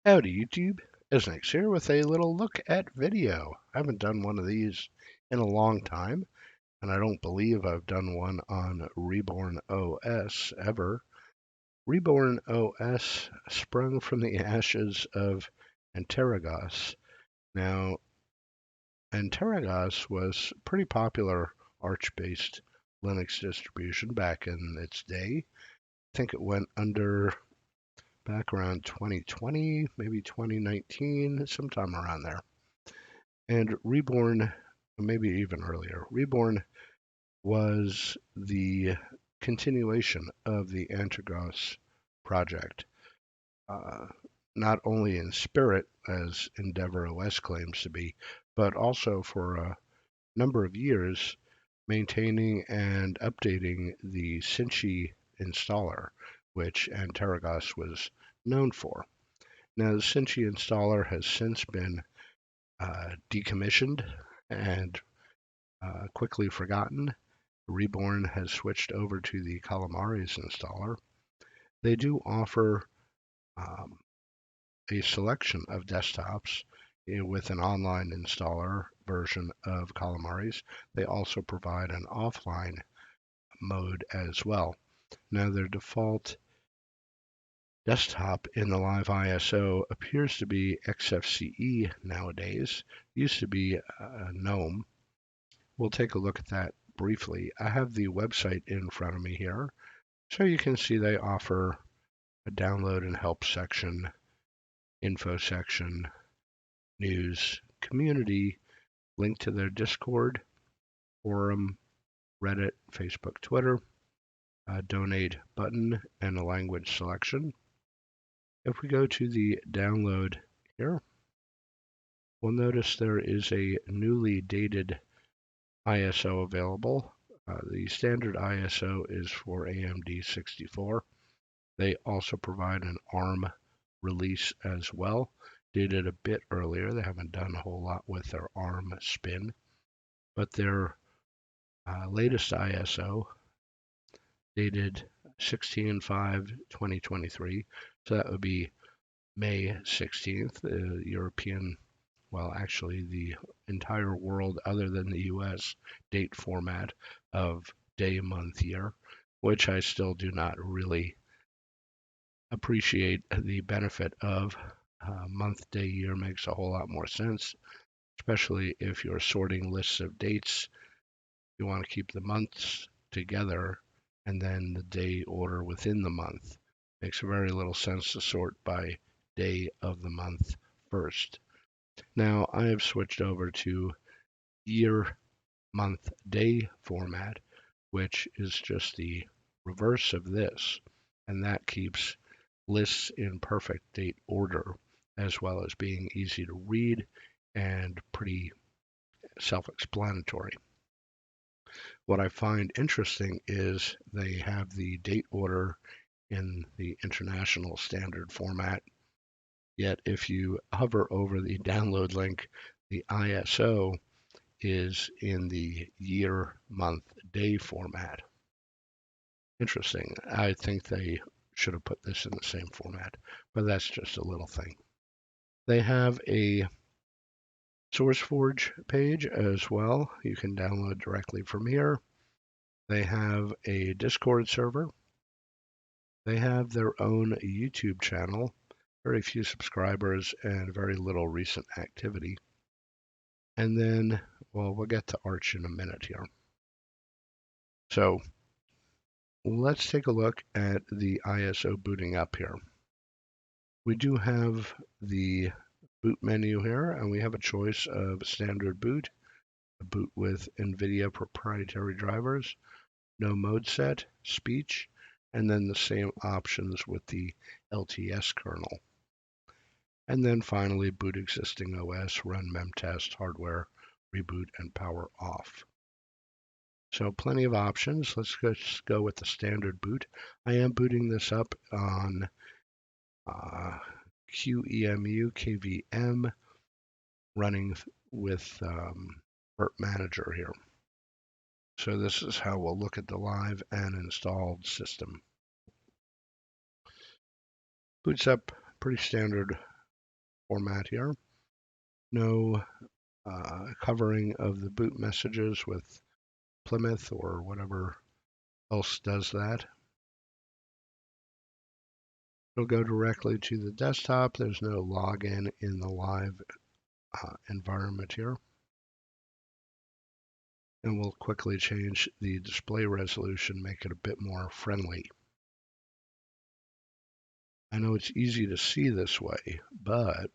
Howdy YouTube, Isnix here with a little look at video. I haven't done one of these in a long time, and I don't believe I've done one on Reborn OS ever. Reborn OS sprung from the ashes of Antergos. Now, Antergos was a pretty popular Arch-based Linux distribution back in its day. I think it went under back around 2020, maybe 2019, sometime around there. And Reborn, maybe even earlier, Reborn was the continuation of the Antergos project, uh, not only in spirit, as Endeavor OS claims to be, but also for a number of years maintaining and updating the Cinchi installer, which Antergos was known for. Now, the Cinchi installer has since been decommissioned and quickly forgotten. Reborn has switched over to the Calamari's installer. They do offer um, a selection of desktops with an online installer version of Calamari's. They also provide an offline mode as well. Now, their default desktop in the live ISO appears to be XFCE nowadays. It used to be GNOME. We'll take a look at that briefly. I have the website in front of me here, so you can see they offer a download and help section, info section, news, community, link to their Discord, forum, Reddit, Facebook, Twitter, a donate button, and a language selection. If we go to the download here, we'll notice there is a newly dated ISO available. The standard ISO is for AMD 64. They also provide an ARM release as well. Dated a bit earlier. They haven't done a whole lot with their ARM spin, but their latest ISO dated 16/5/2023. So that would be May 16th, the European, well, actually the entire world other than the US date format of day, month, year, which I still do not really appreciate the benefit of. Month, day, year makes a whole lot more sense, especially if you're sorting lists of dates. You want to keep the months together and then the day order within the month. Makes very little sense to sort by day of the month first. Now I have switched over to year, month, day format, which is just the reverse of this, and that keeps lists in perfect date order, as well as being easy to read and pretty self-explanatory. What I find interesting is they have the date order in the international standard format, yet if you hover over the download link, the ISO is in the year, month, day format. Interesting. I think they should have put this in the same format, but that's just a little thing. They have a SourceForge page as well. You can download directly from here. They have a Discord server. They have their own YouTube channel, very few subscribers and very little recent activity. And then, well, we'll get to Arch in a minute here. So let's take a look at the ISO booting up here. We do have the boot menu here, and we have a choice of standard boot, a boot with NVIDIA proprietary drivers, no mode set, speech, and then the same options with the LTS kernel. And then finally, boot existing OS, run memtest, hardware, reboot, and power off. So plenty of options. Let's just go with the standard boot. I am booting this up on QEMU KVM, running with Burp Manager here. So this is how we'll look at the live and installed system. Boots up pretty standard format here. No covering of the boot messages with Plymouth or whatever else does that. It'll go directly to the desktop. There's no login in the live environment here. And we'll quickly change the display resolution, make it a bit more friendly. I know it's easy to see this way, but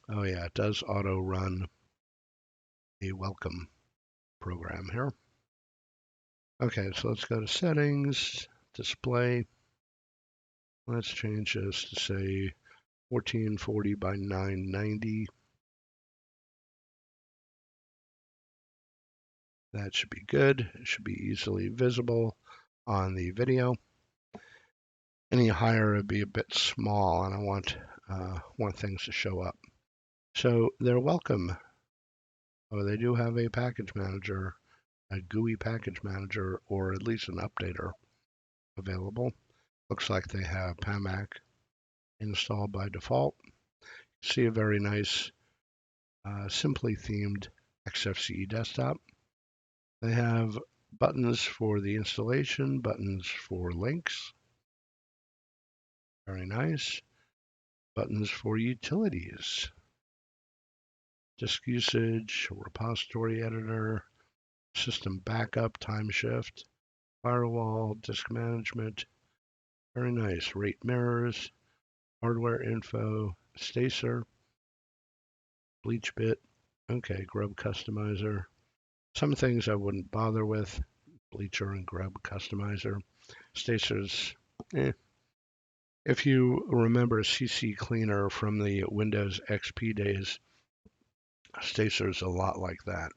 oh yeah, it does auto run a welcome program here. Okay, so let's go to settings, display. Let's change this to say 1440 by 990. That should be good. It should be easily visible on the video. Any higher would be a bit small, and I want things to show up. So they're welcome. Oh, they do have a package manager, a GUI package manager, or at least an updater available. Looks like they have PAMAC installed by default. See a very nice, simply themed XFCE desktop. They have buttons for the installation, buttons for links. Very nice. Buttons for utilities. Disk usage, repository editor, system backup, time shift, firewall, disk management. Very nice. Rate mirrors, hardware info, stacer, bleach bit. Okay, grub customizer. Some things I wouldn't bother with. Bleacher and grub customizer. Stacers, If you remember CC Cleaner from the Windows XP days, Stacer's a lot like that.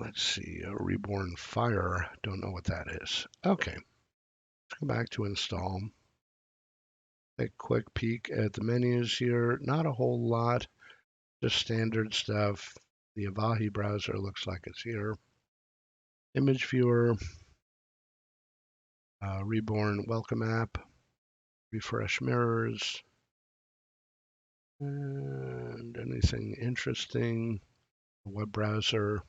Let's see, Reborn Fire, don't know what that is. Okay, let's go back to install. Take a quick peek at the menus here. Not a whole lot, just standard stuff. The Avahi browser looks like it's here. Image viewer, Reborn welcome app, refresh mirrors, and anything interesting, web browser,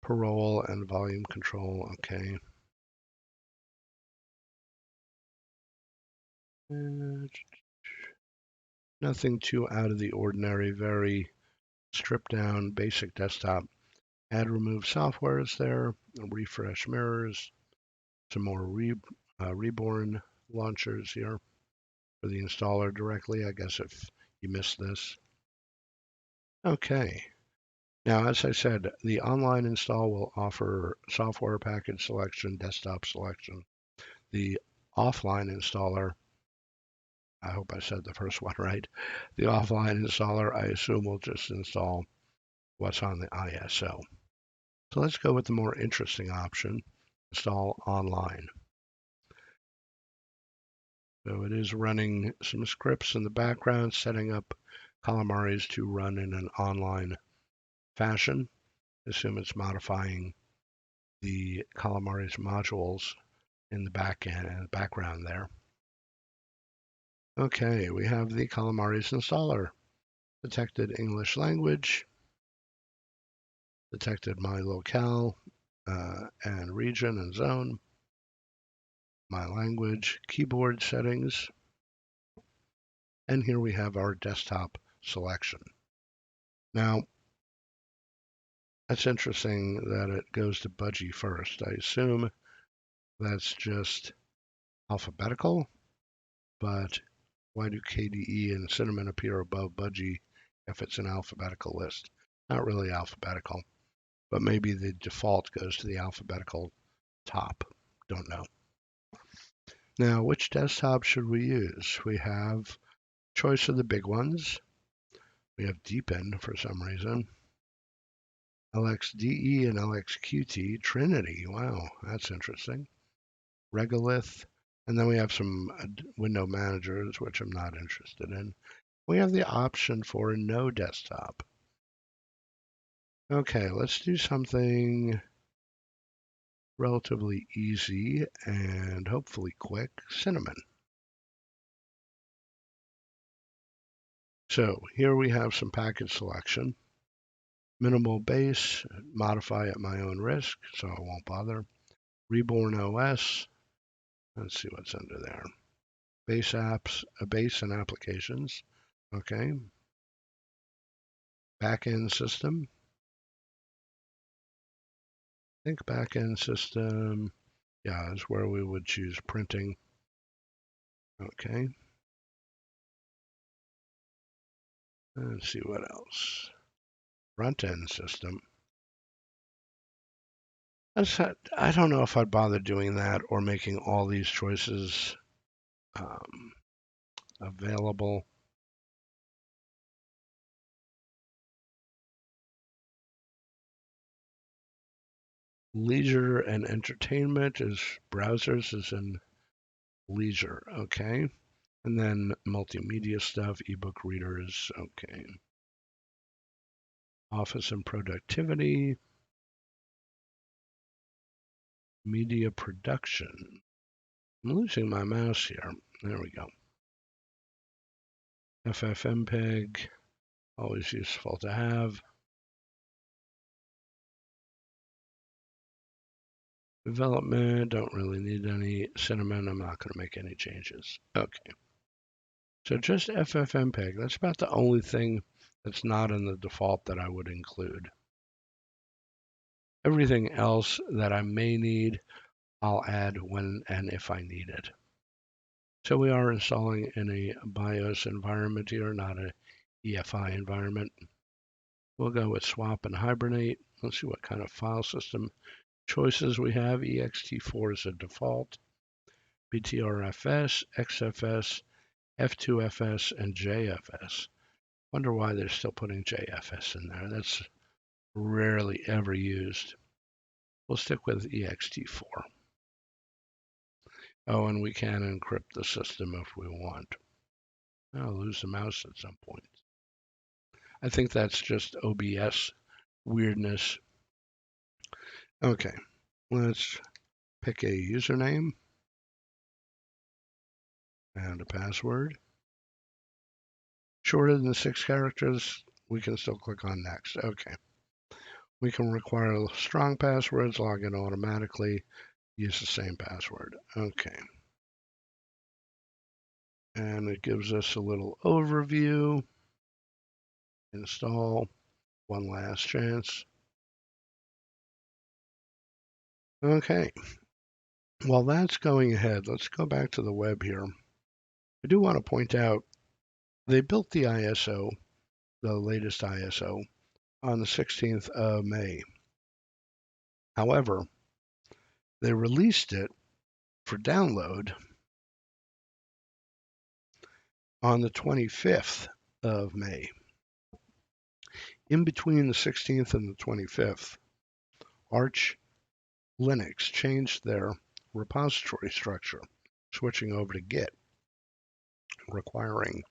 parole and volume control, okay. Nothing too out of the ordinary, very stripped down, basic desktop. Add remove software is there, refresh mirrors, some more Reborn launchers here for the installer directly, I guess if you missed this. Okay. Now, as I said, the online install will offer software package selection, desktop selection. The offline installer, I hope I said the first one right. The offline installer, I assume, will just install what's on the ISO. So let's go with the more interesting option, install online. So it is running some scripts in the background, setting up Calamari's to run in an online fashion. Assume it's modifying the Calamari's modules in the background there. Okay, we have the Calamari's installer. Detected English language, detected my locale and region and zone, my language, keyboard settings, and here we have our desktop selection. Now, that's interesting that it goes to Budgie first. I assume that's just alphabetical, but why do KDE and Cinnamon appear above Budgie if it's an alphabetical list? Not really alphabetical, but maybe the default goes to the alphabetical top. Don't know. Now, which desktop should we use? We have choice of the big ones. We have Deepin for some reason. LXDE and LXQT, Trinity. Wow, that's interesting. Regolith. And then we have some window managers, which I'm not interested in. We have the option for a no desktop. Okay, let's do something relatively easy and hopefully quick. Cinnamon. So here we have some package selection. Minimal base, modify at my own risk, so I won't bother. Reborn OS, let's see what's under there. Base apps, base and applications, okay. Backend system, I think backend system, yeah, is where we would choose printing, okay. Let's see what else. Front end system. I don't know if I'd bother doing that or making all these choices available. Leisure and entertainment is browsers is in leisure, okay. And then multimedia stuff, ebook readers, okay. Office and productivity, media production. I'm losing my mouse here. There we go. FFmpeg, always useful to have. Development, don't really need any. Cinnamon, I'm not going to make any changes. Okay. So just FFmpeg, that's about the only thing that's not in the default that I would include. Everything else that I may need, I'll add when and if I need it. So we are installing in a BIOS environment here, not a EFI environment. We'll go with swap and hibernate. Let's see what kind of file system choices we have. ext4 is a default. BTRFS, XFS, F2FS, and JFS. Wonder why they're still putting JFS in there. That's rarely ever used. We'll stick with ext4. Oh, and we can encrypt the system if we want. I'll lose the mouse at some point. I think that's just OBS weirdness. Okay, let's pick a username and a password. Shorter than 6 characters, we can still click on next. Okay. We can require strong passwords, log in automatically, use the same password. Okay. And it gives us a little overview. Install, one last chance. Okay. While that's going ahead, let's go back to the web here. I do want to point out they built the ISO, the latest ISO, on the 16th of May. However, they released it for download on the 25th of May. In between the 16th and the 25th, Arch Linux changed their repository structure, switching over to Git, requiring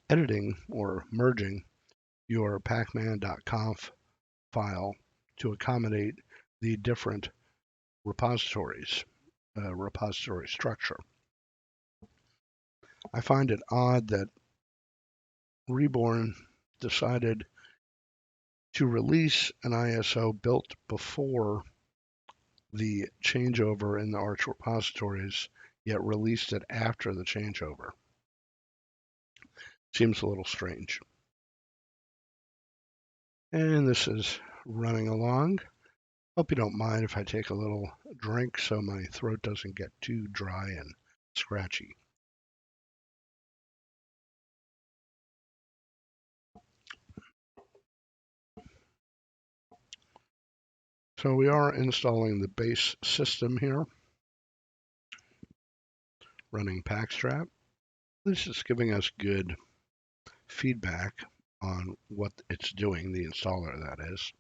editing or merging your pacman.conf file to accommodate the different repositories, repository structure. I find it odd that Reborn decided to release an ISO built before the changeover in the Arch repositories, yet released it after the changeover. Seems a little strange. And this is running along. Hope you don't mind if I take a little drink so my throat doesn't get too dry and scratchy. So we are installing the base system here, running Packstrap. This is giving us good feedback on what it's doing, the installer that is.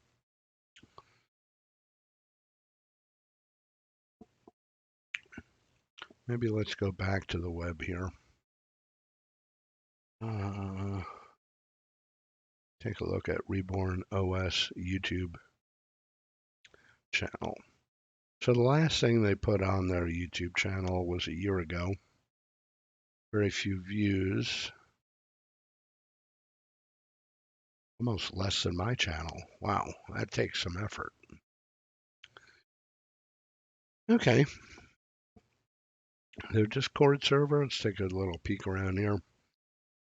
Maybe let's go back to the web here. Take a look at Reborn OS YouTube channel. So the last thing they put on their YouTube channel was a year ago. Very few views. Almost less than my channel. Wow, that takes some effort. Okay. Their Discord server. Let's take a little peek around here.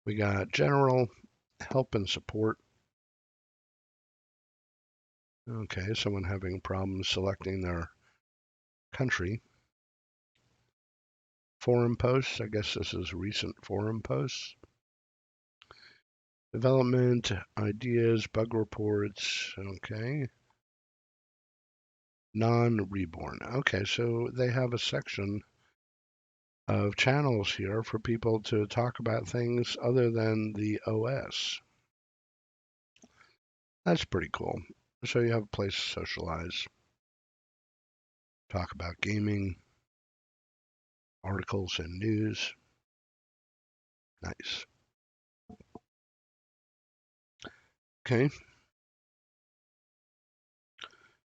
We got general, help and support. Okay, someone having problems selecting their country. Forum posts. I guess this is recent forum posts. Development, ideas, bug reports. Okay. Non-reborn. Okay, so they have a section of channels here for people to talk about things other than the OS. That's pretty cool. So you have a place to socialize, talk about gaming, articles and news. Nice. Okay.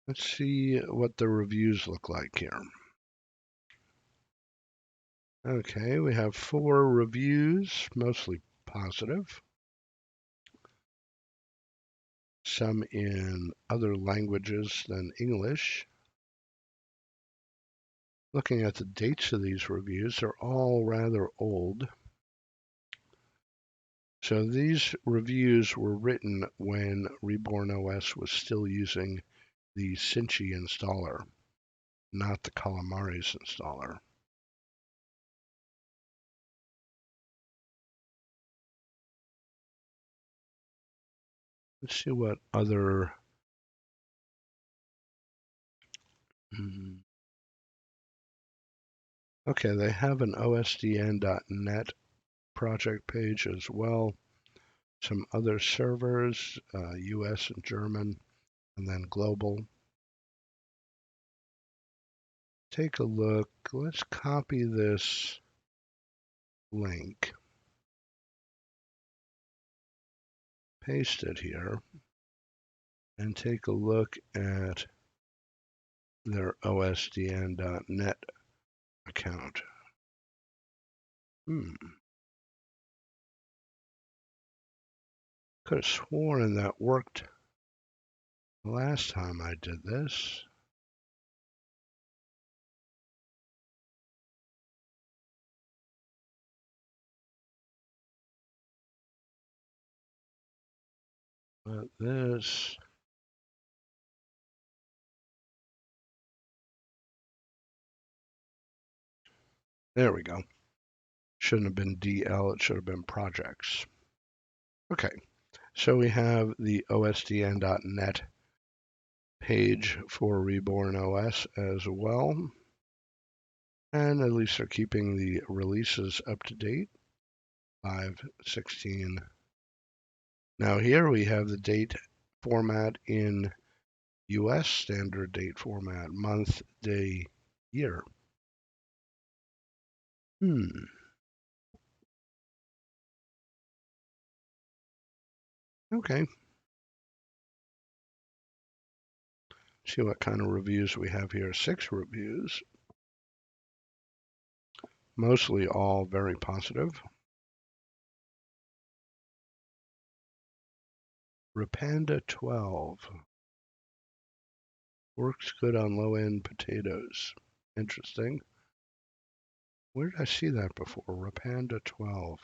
Let's see what the reviews look like here. Okay, we have 4 reviews, mostly positive. Some in other languages than English. Looking at the dates of these reviews, they're all rather old. So these reviews were written when Reborn OS was still using the Cinchi installer, not the Calamari's installer. Let's see what other... Okay, they have an osdn.net project page as well. Some other servers, US and German, and then global. Take a look. Let's copy this link, paste it here, and take a look at their osdn.net account. Could have sworn that worked the last time I did this. But this... There we go. Shouldn't have been DL, it should have been projects. Okay, so we have the osdn.net page for Reborn OS as well. And at least they're keeping the releases up to date. 5/16. Now here we have the date format in US standard date format, month, day, year. Okay. See what kind of reviews we have here. 6 reviews. Mostly all very positive. Rapanda 12. Works good on low-end potatoes. Interesting. Where did I see that before? Rapanda 12.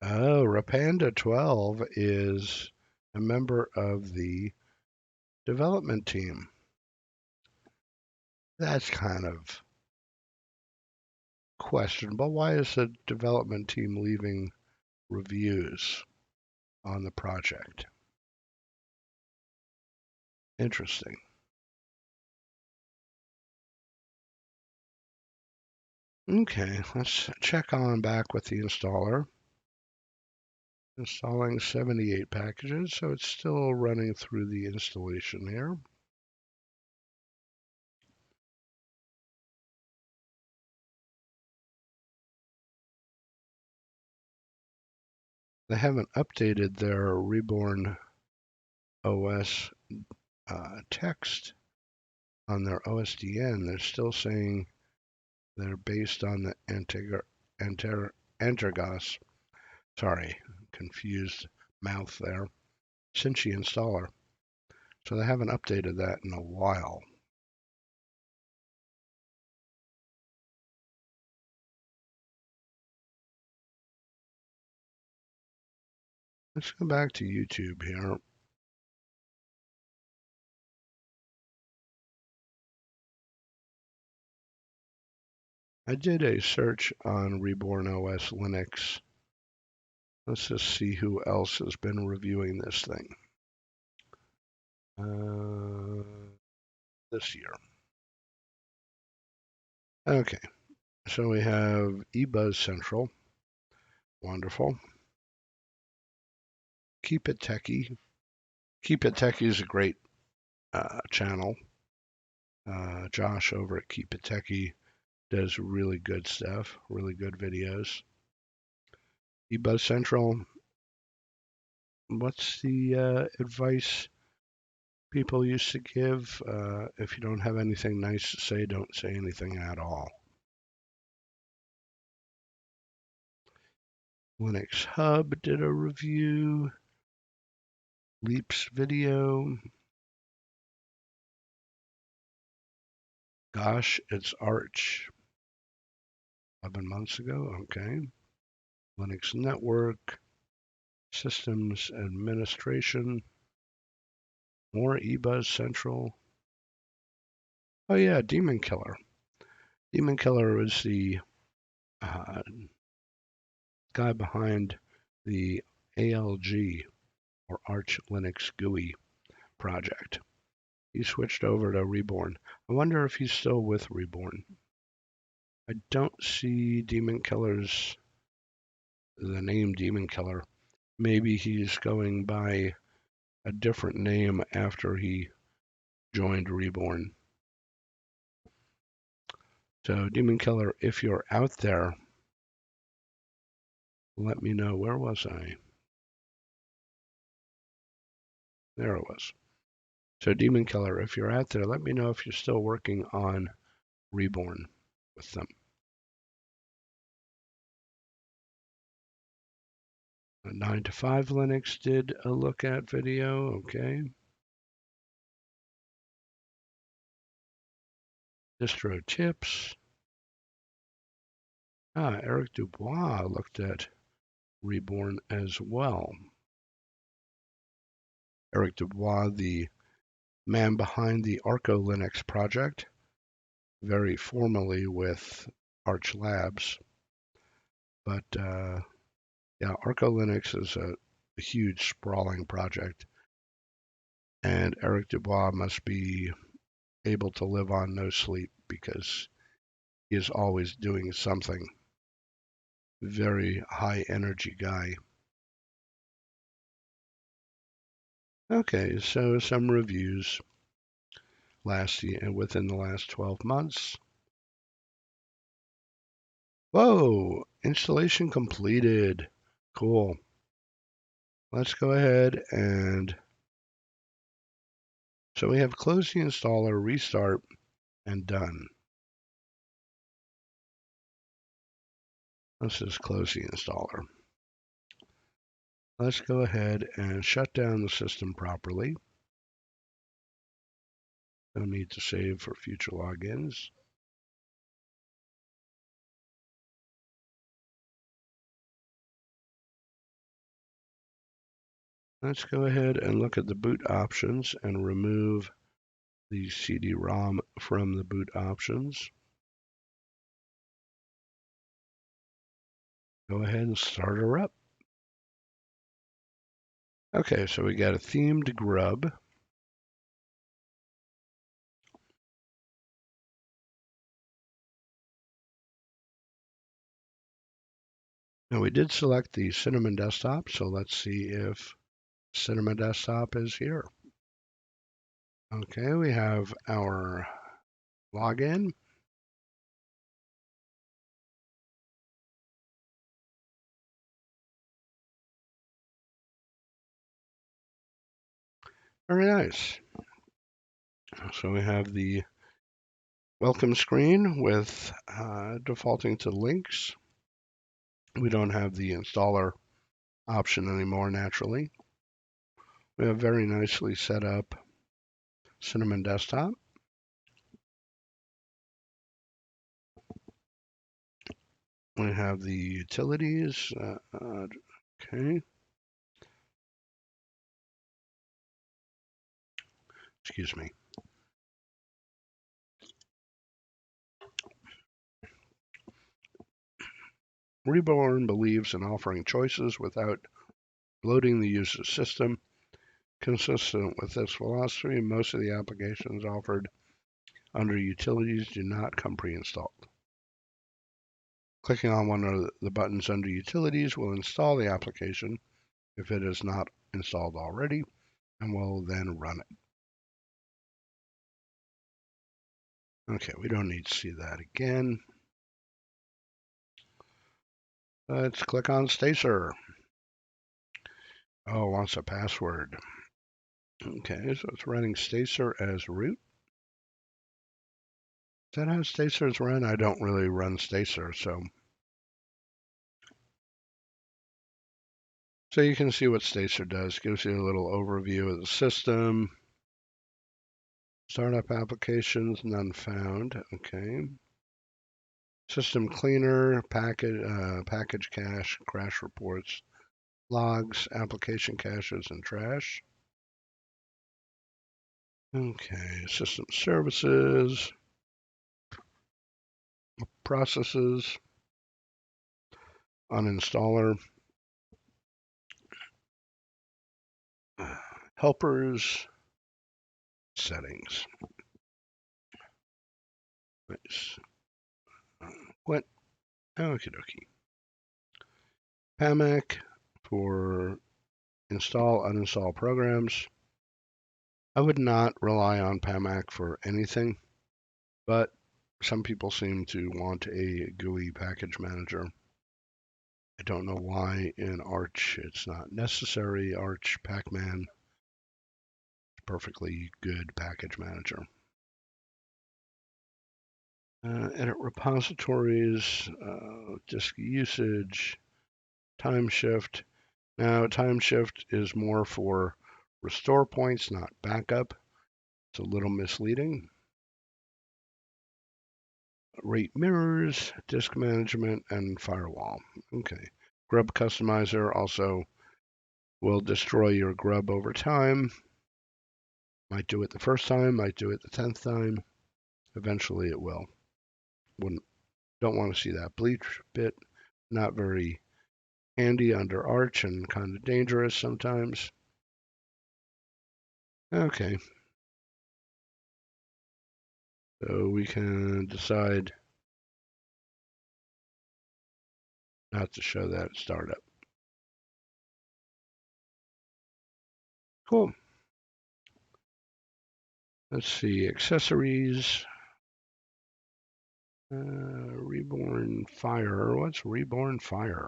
Oh, Rapanda 12 is a member of the development team. That's kind of questionable. Why is the development team leaving reviews on the project? Interesting. Okay, let's check on back with the installer. Installing 78 packages, so it's still running through the installation here. They haven't updated their Reborn OS text on their OSDN. They're still saying they're based on the Antergos. Sorry, confused mouth there. Cinchi installer. So they haven't updated that in a while. Let's go back to YouTube here. I did a search on Reborn OS Linux. Let's just see who else has been reviewing this thing this year. Okay, so we have eBuzz Central. Wonderful. Keep It Techie. Keep It Techie is a great channel. Josh over at Keep It Techie does really good stuff, really good videos. eBuzz Central, what's the advice people used to give? If you don't have anything nice to say, don't say anything at all. Linux Hub did a review. Leaps video. Gosh, it's Arch. 11 months ago, okay. Linux Network. Systems Administration. More eBuzz Central. Oh yeah, Demon Killer. Demon Killer was the guy behind the ALG, or Arch Linux GUI project. He switched over to Reborn. I wonder if he's still with Reborn. I don't see Demon Killer's, the name Demon Killer. Maybe he's going by a different name after he joined Reborn. So Demon Killer, if you're out there, let me know. Where was I? There it was. So Demon Killer, if you're out there, let me know if you're still working on Reborn with them. 9 to 5 Linux did a look at video, okay. Distro tips. Eric Dubois looked at Reborn as well. Eric Dubois, the man behind the Arco Linux project, very formally with Arch Labs. But yeah, Arco Linux is a huge, sprawling project. And Eric Dubois must be able to live on no sleep because he is always doing something. Very high energy guy. Okay, so some reviews last year within the last 12 months. Whoa, installation completed. Cool. Let's go ahead and so we have close the installer, restart, and done. Let's just close the installer. Let's go ahead and shut down the system properly. No need to save for future logins. Let's go ahead and look at the boot options and remove the CD-ROM from the boot options. Go ahead and start her up. Okay, so we got a themed grub. Now we did select the Cinnamon desktop, so let's see if Cinnamon desktop is here. Okay, we have our login. Very nice. So we have the welcome screen with defaulting to links. We don't have the installer option anymore, naturally. We have very nicely set up Cinnamon Desktop. We have the utilities. Okay. Excuse me. Reborn believes in offering choices without bloating the user system. Consistent with this philosophy, most of the applications offered under utilities do not come pre-installed. Clicking on one of the buttons under utilities will install the application if it is not installed already, and will then run it. Okay, we don't need to see that again. Let's click on Stacer. Oh, wants a password. Okay, so it's running Stacer as root. Is that how Stacer's run? I don't really run Stacer, so you can see what Stacer does. Gives you a little overview of the system. Startup applications, none found. Okay. System cleaner, package cache, crash reports, logs, application caches, and trash. Okay, system services, processes, uninstaller, helpers, settings. Nice. What? Okie dokie. PAMAC for install, uninstall programs. I would not rely on PAMAC for anything, but some people seem to want a GUI package manager. I don't know why in Arch it's not necessary. Arch Pacman, perfectly good package manager. Edit repositories, disk usage, time shift. Now, time shift is more for restore points, not backup. It's a little misleading. Rate mirrors, disk management, and firewall. Okay. Grub customizer also will destroy your grub over time. Might do it the first time, might do it the 10th time. Eventually it will. Don't want to see that bleach bit. Not very handy under Arch and kind of dangerous sometimes. Okay. So we can decide not to show that startup. Cool. Let's see, accessories. Reborn Fire. What's Reborn Fire?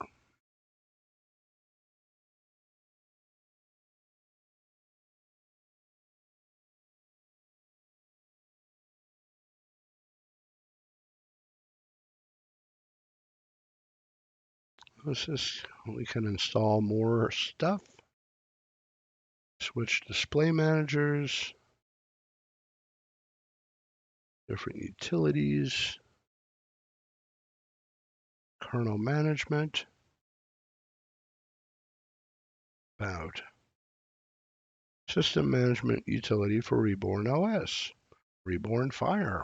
What's this? We can install more stuff. Switch display managers. Different utilities. Kernel management. About. System management utility for Reborn OS. Reborn Fire.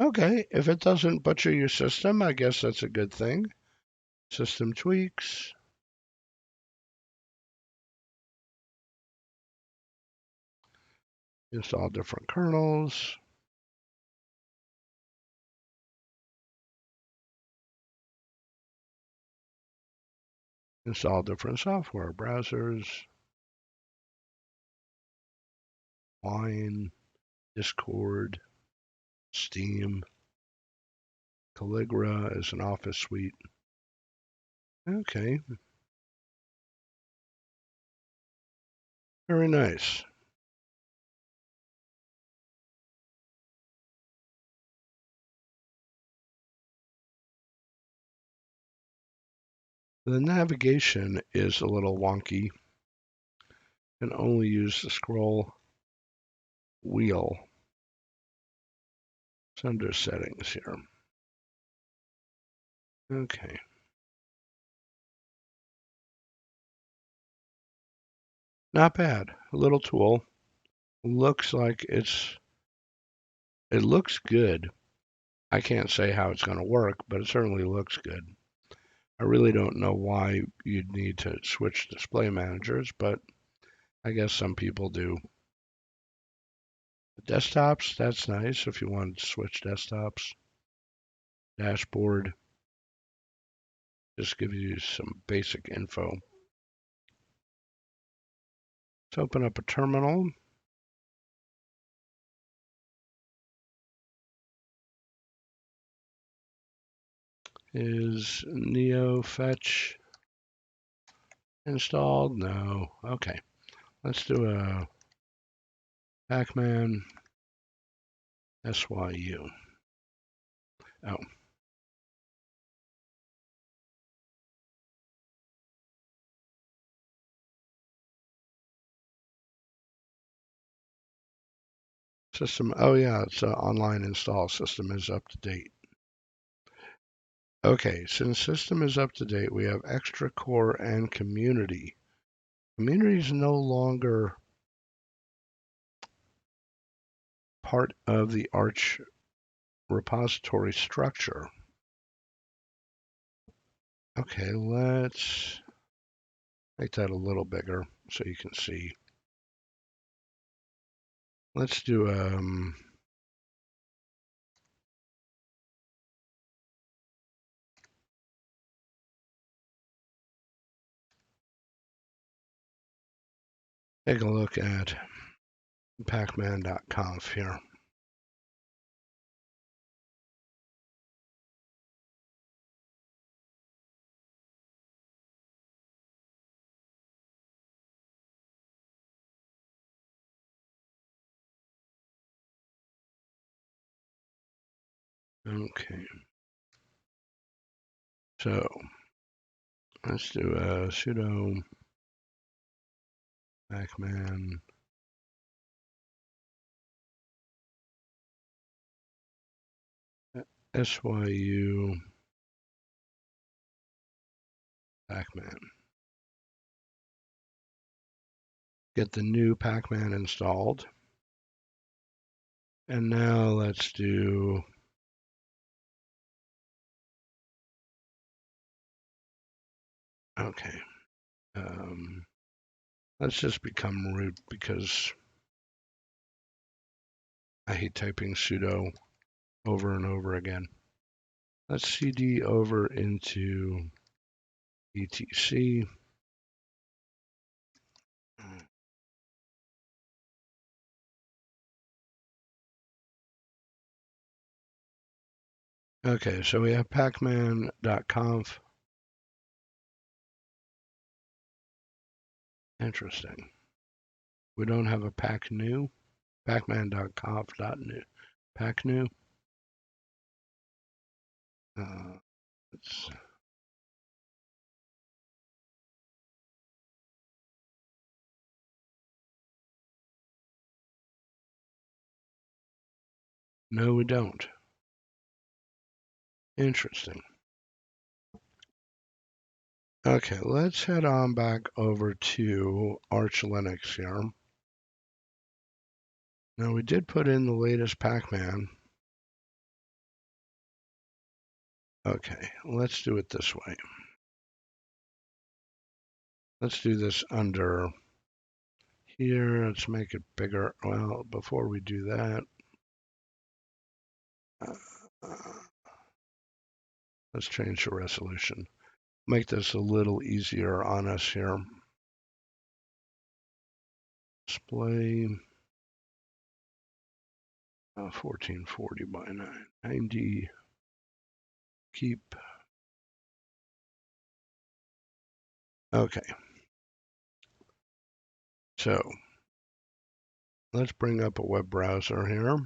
Okay, if it doesn't butcher your system, I guess that's a good thing. System tweaks. Install different kernels. Install different software, browsers, Wine, Discord, Steam, Calligra is an office suite. Okay. Very nice. The navigation is a little wonky. You can only use the scroll wheel. It's under settings here. Okay. Not bad. A little tool. Looks like it looks good. I can't say how it's going to work, but it certainly looks good. I really don't know why you'd need to switch display managers, but I guess some people do. Desktops, that's nice if you want to switch desktops. Dashboard, just gives you some basic info. Let's open up a terminal. Is Neo Fetch installed? No. Okay. Let's do a Pacman SYU. Oh. System, oh yeah, it's an online install. System is up to date. Okay, since system is up to date, we have extra core and community. Community is no longer part of the Arch repository structure. Okay, let's make that a little bigger so you can see. Let's do take a look at pacman.conf here. Okay. So let's do a sudo pacman SYU pacman. Get the new pacman installed. And now let's do okay. Let's just become root because I hate typing sudo over and over again. Let's cd over into etc. Okay, so we have pacman.conf. Interesting. We don't have a pack new. Pacman.conf.new. Pack new. Let's no, we don't. Interesting. Okay, let's head on back over to Arch Linux here. Now we did put in the latest Pacman. Okay, let's do it this way. Let's do this under here. Let's make it bigger. Well, before we do that, let's change the resolution. Make this a little easier on us here. Display 1440 by 990. Keep. Okay. So let's bring up a web browser here.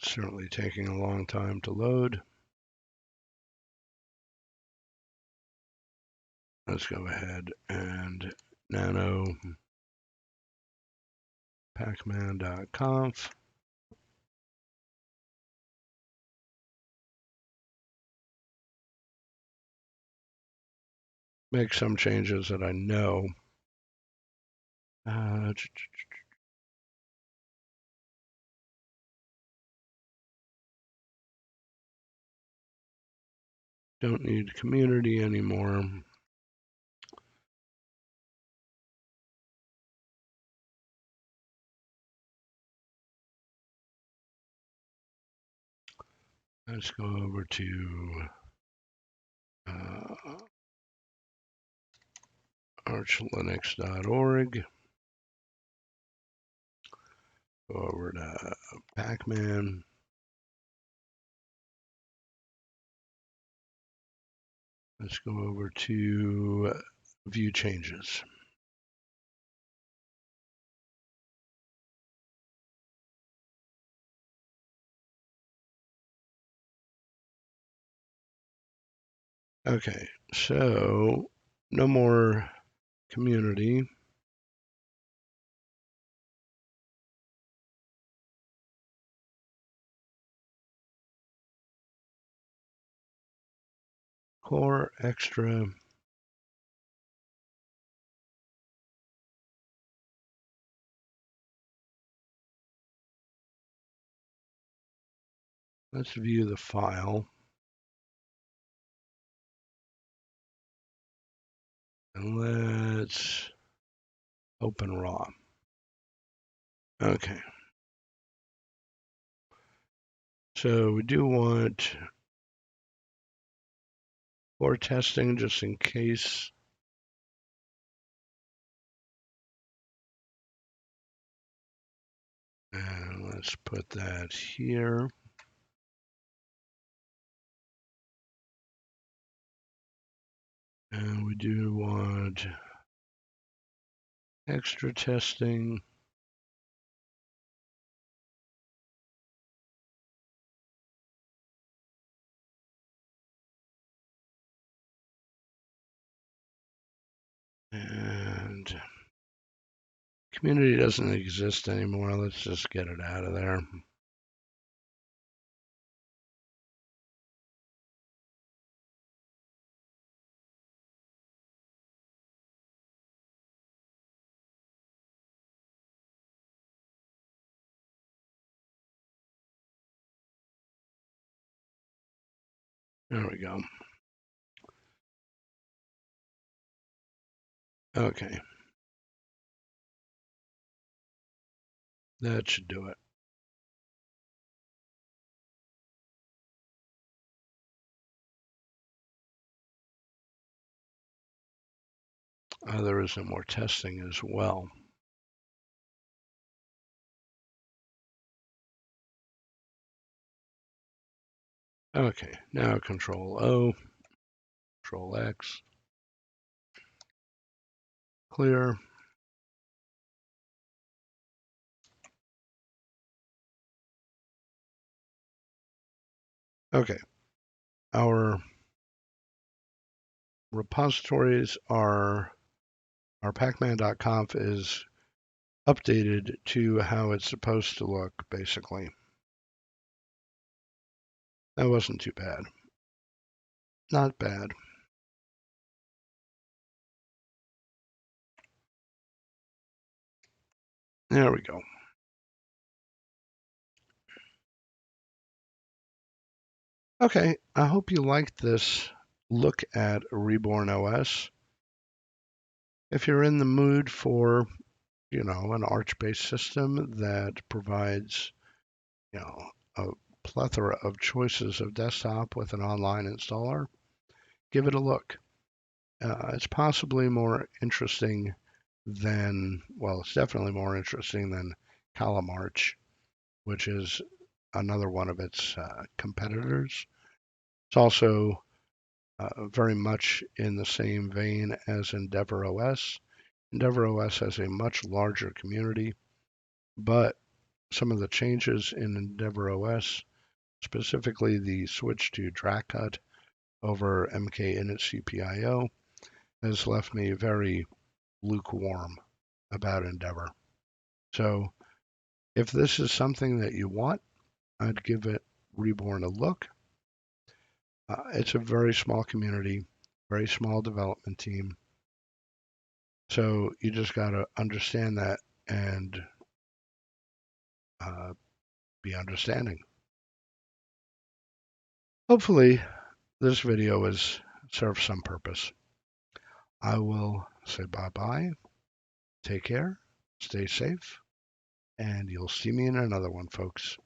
Certainly taking a long time to load. Let's go ahead and nano pacman.conf. Make some changes that I know. Don't need community anymore. Let's go over to archlinux.org. Go over to Pacman. Let's go over to view changes. Okay, so no more community. Core extra. Let's view the file. And let's open raw. Okay. So we do want core testing just in case. And let's put that here. And we do want extra testing. And community doesn't exist anymore. Let's just get it out of there. There we go. Okay. That should do it. There is some more testing as well. Okay, now Control O, Control X, clear. Okay, our repositories are, our pacman.conf is updated to how it's supposed to look, basically. That wasn't too bad. Not bad. There we go. Okay, I hope you liked this look at Reborn OS. If you're in the mood for, an Arch-based system that provides, a plethora of choices of desktop with an online installer, give it a look. It's possibly more interesting than, well, it's definitely more interesting than Calam-Arch, which is another one of its competitors. It's also very much in the same vein as Endeavor OS. Endeavor OS has a much larger community, but some of the changes in Endeavor OS, specifically the switch to DraCut over MK-init CPIO, has left me very lukewarm about Endeavor. So if this is something that you want, I'd give it Reborn a look. It's a very small community, very small development team. So you just got to understand that and be understanding. Hopefully, this video has served some purpose. I will say bye-bye. Take care, stay safe, and you'll see me in another one, folks.